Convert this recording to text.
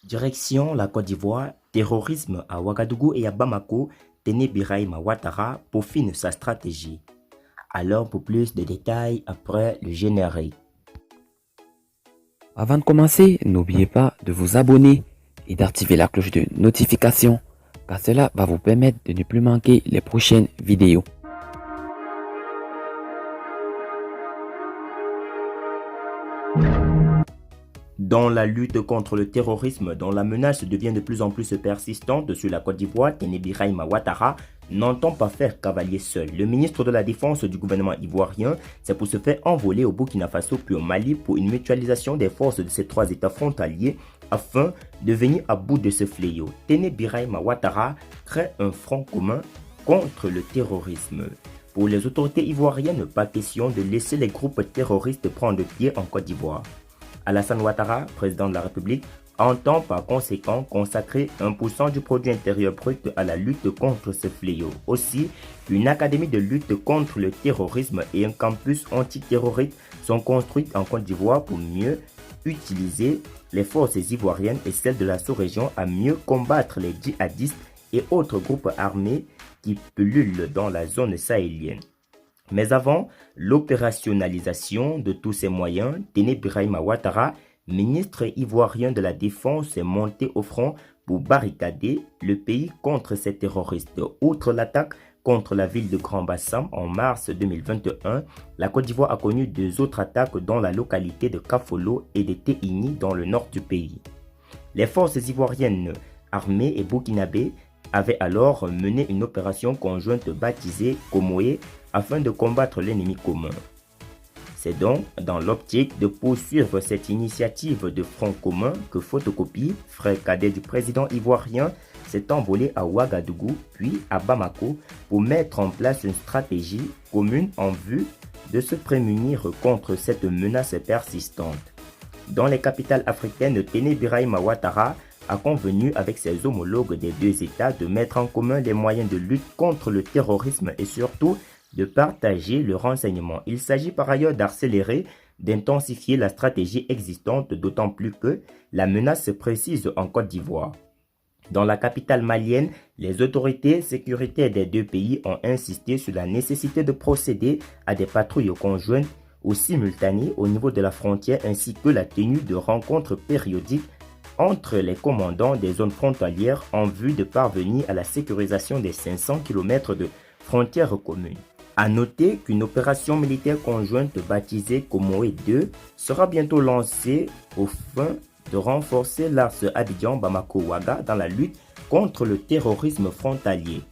Direction la Côte d'Ivoire, terrorisme à Ouagadougou et à Bamako, Téné Birahima Ouattara peaufine sa stratégie. Alors pour plus de détails après le générique. Avant de commencer, n'oubliez pas de vous abonner et d'activer la cloche de notification car cela va vous permettre de ne plus manquer les prochaines vidéos. Dans la lutte contre le terrorisme, dont la menace devient de plus en plus persistante sur la Côte d'Ivoire, Téné Birahima Ouattara n'entend pas faire cavalier seul. Le ministre de la Défense du gouvernement ivoirien s'est pour se faire envoler au Burkina Faso puis au Mali pour une mutualisation des forces de ces trois États frontaliers afin de venir à bout de ce fléau. Téné Birahima Ouattara crée un front commun contre le terrorisme. Pour les autorités ivoiriennes, pas question de laisser les groupes terroristes prendre pied en Côte d'Ivoire. Alassane Ouattara, président de la République, entend par conséquent consacrer 1% du produit intérieur brut à la lutte contre ce fléau. Aussi, une académie de lutte contre le terrorisme et un campus antiterroriste sont construits en Côte d'Ivoire pour mieux utiliser les forces ivoiriennes et celles de la sous-région à mieux combattre les djihadistes et autres groupes armés qui pullulent dans la zone sahélienne. Mais avant l'opérationnalisation de tous ces moyens, Téné Birahima Ouattara, ministre ivoirien de la Défense, est monté au front pour barricader le pays contre ces terroristes. Outre l'attaque contre la ville de Grand Bassam en mars 2021, la Côte d'Ivoire a connu deux autres attaques dans la localité de Kafolo et de Téhini dans le nord du pays. Les forces ivoiriennes armées et burkinabées avaient alors mené une opération conjointe baptisée Komoé afin de combattre l'ennemi commun. C'est donc dans l'optique de poursuivre cette initiative de front commun que Photocopie, frère cadet du président ivoirien, s'est envolé à Ouagadougou puis à Bamako pour mettre en place une stratégie commune en vue de se prémunir contre cette menace persistante. Dans les capitales africaines, Téné Birahima Ouattara a convenu avec ses homologues des deux États de mettre en commun les moyens de lutte contre le terrorisme et surtout de partager le renseignement. Il s'agit par ailleurs d'accélérer, d'intensifier la stratégie existante, d'autant plus que la menace se précise en Côte d'Ivoire. Dans la capitale malienne, les autorités sécuritaires des deux pays ont insisté sur la nécessité de procéder à des patrouilles conjointes ou simultanées au niveau de la frontière ainsi que la tenue de rencontres périodiques entre les commandants des zones frontalières en vue de parvenir à la sécurisation des 500 km de frontières communes. A noter qu'une opération militaire conjointe baptisée Komoé 2 sera bientôt lancée au fin de renforcer l'axe Abidjan-Bamako-Ouaga dans la lutte contre le terrorisme frontalier.